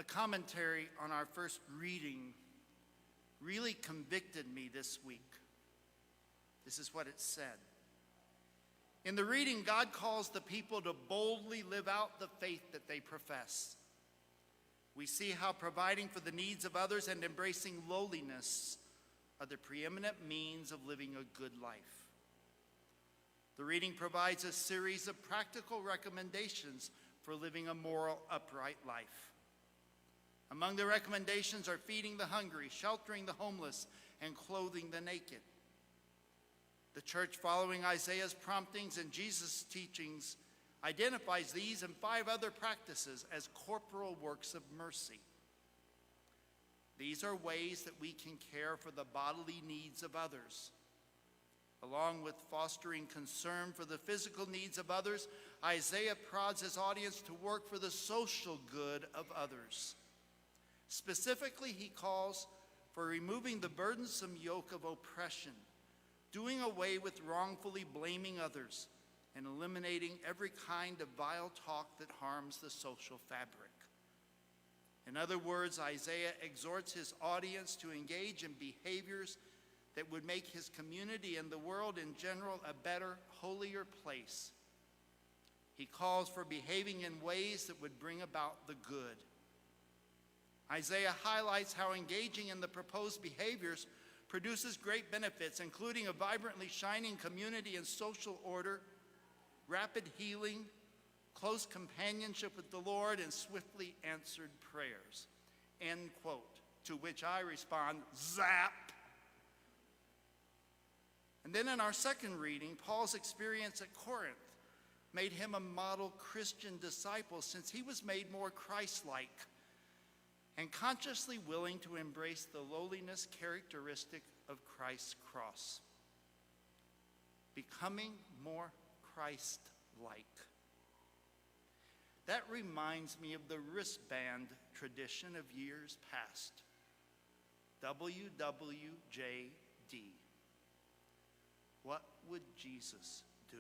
A commentary on our first reading really convicted me this week. This is what it said. In the reading, God calls the people to boldly live out the faith that they profess. We see how providing for the needs of others and embracing lowliness are the preeminent means of living a good life. The reading provides a series of practical recommendations for living a moral, upright life. Among the recommendations are feeding the hungry, sheltering the homeless, and clothing the naked. The church, following Isaiah's promptings and Jesus' teachings, identifies these and 5 other practices as corporal works of mercy. These are ways that we can care for the bodily needs of others. Along with fostering concern for the physical needs of others, Isaiah prods his audience to work for the social good of others. Specifically, he calls for removing the burdensome yoke of oppression, doing away with wrongfully blaming others, and eliminating every kind of vile talk that harms the social fabric. In other words, Isaiah exhorts his audience to engage in behaviors that would make his community and the world in general a better, holier place. He calls for behaving in ways that would bring about the good. Isaiah highlights how engaging in the proposed behaviors produces great benefits, including a vibrantly shining community and social order, rapid healing, close companionship with the Lord, and swiftly answered prayers. End quote. To which I respond, zap. And then in our second reading, Paul's experience at Corinth made him a model Christian disciple, since he was made more Christ-like and consciously willing to embrace the lowliness characteristic of Christ's cross, becoming more Christ-like. That reminds me of the wristband tradition of years past. WWJD. What would Jesus do?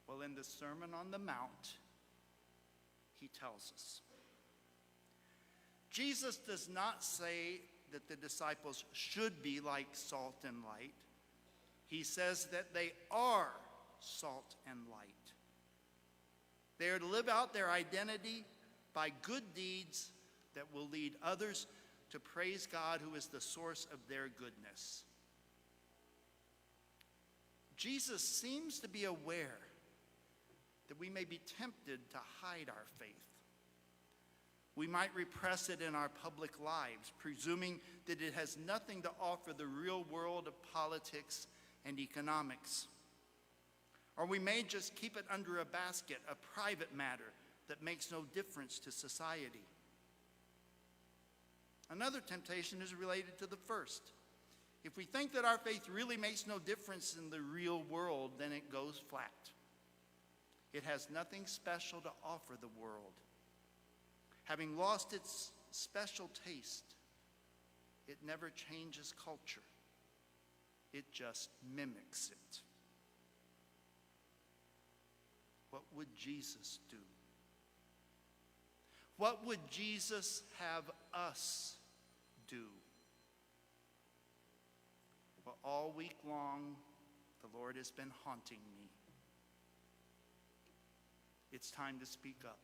Well, in the Sermon on the Mount, he tells us. Jesus does not say that the disciples should be like salt and light. He says that they are salt and light. They are to live out their identity by good deeds that will lead others to praise God, who is the source of their goodness. Jesus seems to be aware that we may be tempted to hide our faith. We might repress it in our public lives, presuming that it has nothing to offer the real world of politics and economics. Or we may just keep it under a basket, a private matter that makes no difference to society. Another temptation is related to the first. If we think that our faith really makes no difference in the real world, then it goes flat. It has nothing special to offer the world. Having lost its special taste, it never changes culture. It just mimics it. What would Jesus do? What would Jesus have us do? Well, all week long, the Lord has been haunting me. It's time to speak up.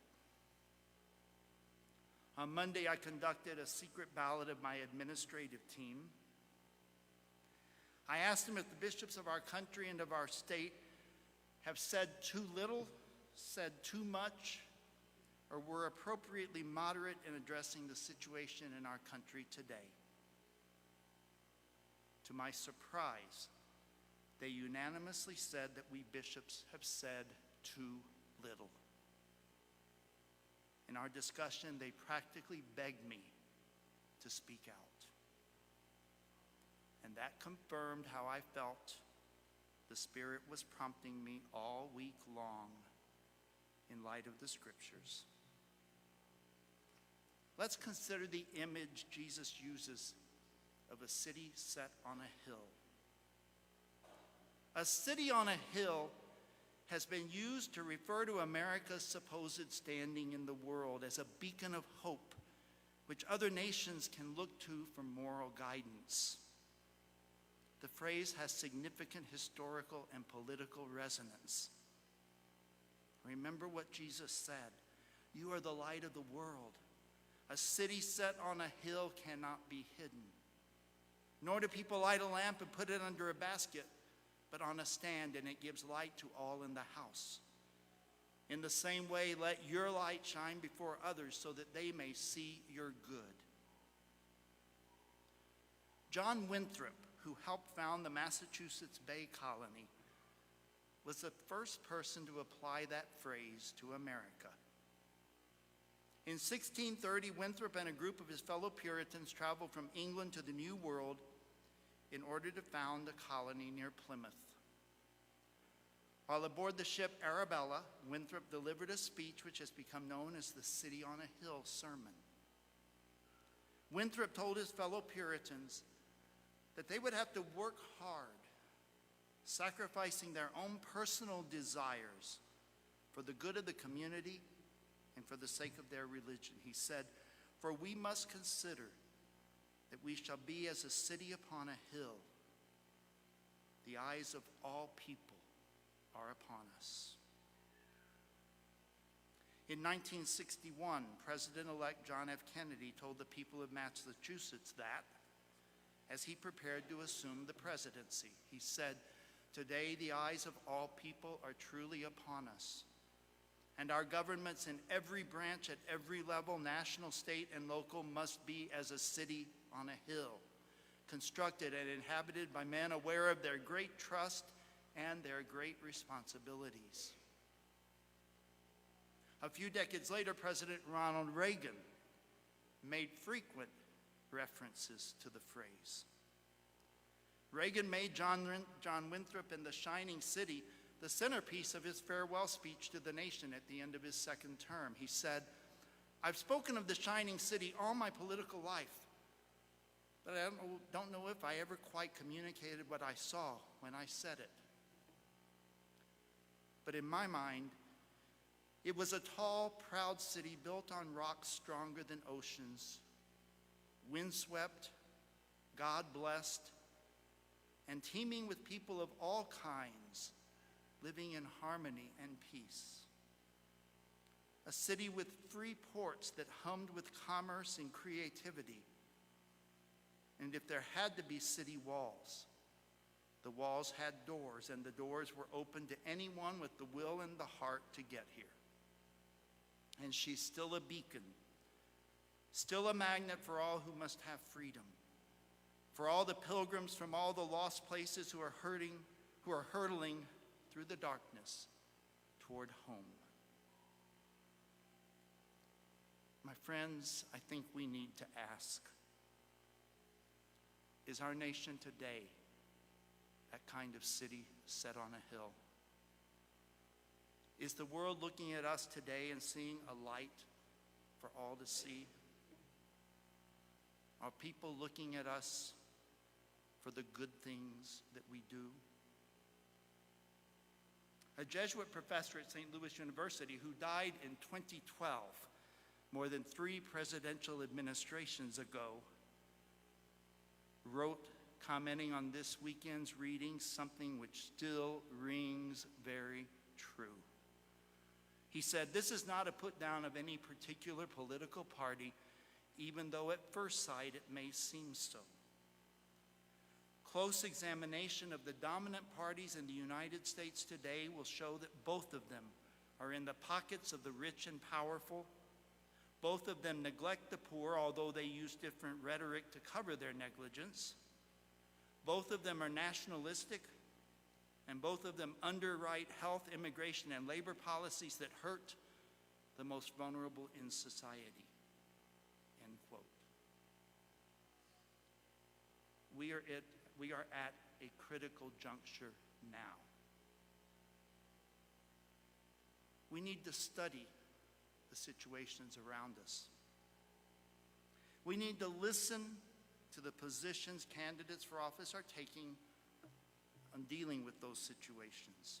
On Monday, I conducted a secret ballot of my administrative team. I asked them if the bishops of our country and of our state have said too little, said too much, or were appropriately moderate in addressing the situation in our country today. To my surprise, they unanimously said that we bishops have said too little. In our discussion, they practically begged me to speak out. And that confirmed how I felt the Spirit was prompting me all week long in light of the Scriptures. Let's consider the image Jesus uses of a city set on a hill. A city on a hill has been used to refer to America's supposed standing in the world as a beacon of hope, which other nations can look to for moral guidance. The phrase has significant historical and political resonance. Remember what Jesus said, "You are the light of the world. A city set on a hill cannot be hidden. Nor do people light a lamp and put it under a basket, but on a stand, and it gives light to all in the house. In the same way, let your light shine before others so that they may see your good." John Winthrop, who helped found the Massachusetts Bay Colony, was the first person to apply that phrase to America. In 1630, Winthrop and a group of his fellow Puritans traveled from England to the New World in order to found a colony near Plymouth. While aboard the ship Arabella, Winthrop delivered a speech which has become known as the City on a Hill sermon. Winthrop told his fellow Puritans that they would have to work hard, sacrificing their own personal desires for the good of the community and for the sake of their religion. He said, "For we must consider that we shall be as a city upon a hill. The eyes of all people are upon us." In 1961, President-elect John F. Kennedy told the people of Massachusetts that, as he prepared to assume the presidency, he said, "Today the eyes of all people are truly upon us, and our governments in every branch at every level, national, state, and local, must be as a city on a hill, constructed and inhabited by men aware of their great trust and their great responsibilities." A few decades later, President Ronald Reagan made frequent references to the phrase. Reagan made John Winthrop and the Shining City the centerpiece of his farewell speech to the nation at the end of his second term. He said, "I've spoken of the Shining City all my political life, but I don't know if I ever quite communicated what I saw when I said it. But in my mind, it was a tall, proud city built on rocks stronger than oceans, windswept, God-blessed, and teeming with people of all kinds, living in harmony and peace. A city with free ports that hummed with commerce and creativity. And if there had to be city walls, the walls had doors, and the doors were open to anyone with the will and the heart to get here. And she's still a beacon, still a magnet for all who must have freedom, for all the pilgrims from all the lost places who are hurtling through the darkness toward home." My friends, I think we need to ask, is our nation today that kind of city set on a hill? Is the world looking at us today and seeing a light for all to see? Are people looking at us for the good things that we do? A Jesuit professor at St. Louis University who died in 2012, more than 3 presidential administrations ago, wrote, commenting on this weekend's reading, something which still rings very true. He said, "This is not a put down of any particular political party, even though at first sight it may seem so. Close examination of the dominant parties in the United States today will show that both of them are in the pockets of the rich and powerful. Both of them neglect the poor, although they use different rhetoric to cover their negligence. Both of them are nationalistic, and both of them underwrite health, immigration, and labor policies that hurt the most vulnerable in society." End quote. We are at a critical juncture now. We need to study the situations around us. We need to listen to the positions candidates for office are taking on dealing with those situations.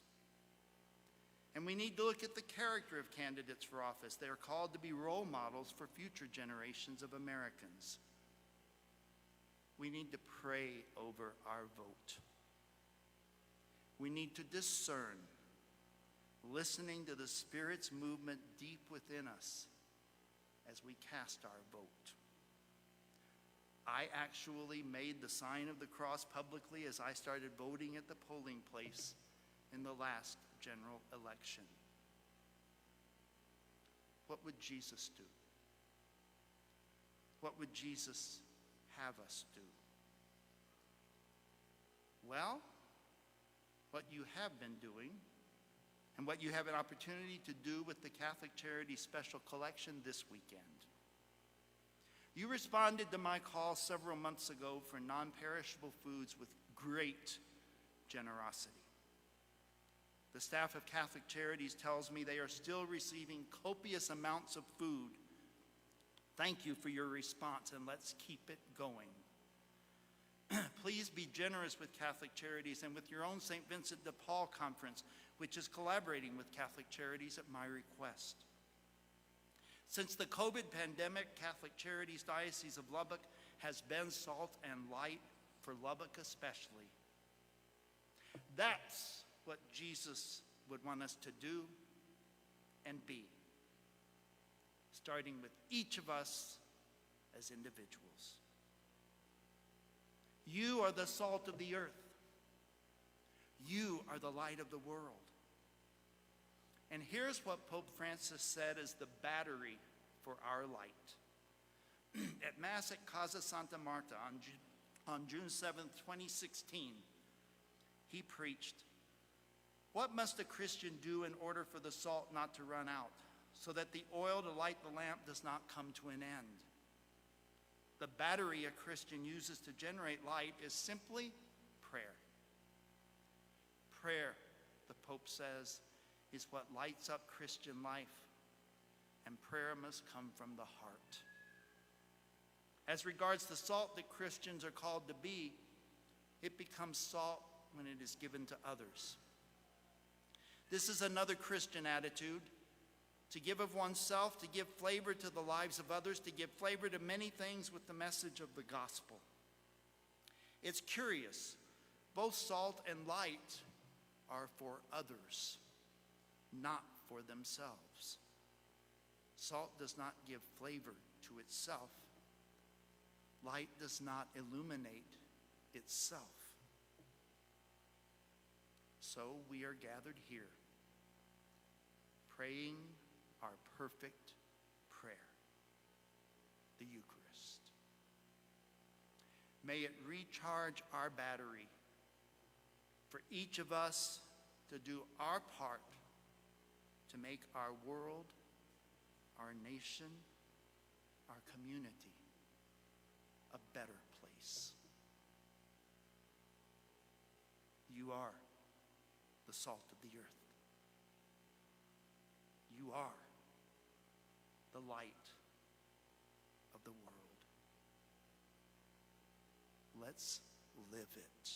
And we need to look at the character of candidates for office. They are called to be role models for future generations of Americans. We need to pray over our vote. We need to discern, listening to the Spirit's movement deep within us as we cast our vote. I actually made the sign of the cross publicly as I started voting at the polling place in the last general election. What would Jesus do? What would Jesus have us do? Well, what you have been doing, and what you have an opportunity to do with the Catholic Charities Special Collection this weekend. You responded to my call several months ago for non-perishable foods with great generosity. The staff of Catholic Charities tells me they are still receiving copious amounts of food. Thank you for your response, and let's keep it going. Please be generous with Catholic Charities and with your own St. Vincent de Paul Conference, which is collaborating with Catholic Charities at my request. Since the COVID pandemic, Catholic Charities Diocese of Lubbock has been salt and light for Lubbock especially. That's what Jesus would want us to do and be, starting with each of us as individuals. You are the salt of the earth. You are the light of the world. And here's what Pope Francis said is the battery for our light. At Mass at Casa Santa Marta on June 7th, 2016, he preached, "What must a Christian do in order for the salt not to run out, so that the oil to light the lamp does not come to an end?" The battery a Christian uses to generate light is simply prayer. Prayer, the Pope says, is what lights up Christian life, and prayer must come from the heart. As regards the salt that Christians are called to be, it becomes salt when it is given to others. This is another Christian attitude, to give of oneself, to give flavor to the lives of others, to give flavor to many things with the message of the gospel. It's curious, both salt and light are for others, not for themselves. Salt does not give flavor to itself. Light does not illuminate itself. So we are gathered here, praying our perfect prayer, the Eucharist. May it recharge our battery for each of us to do our part to make our world, our nation, our community a better place. You are the salt of the earth. You are the light of the world. Let's live it.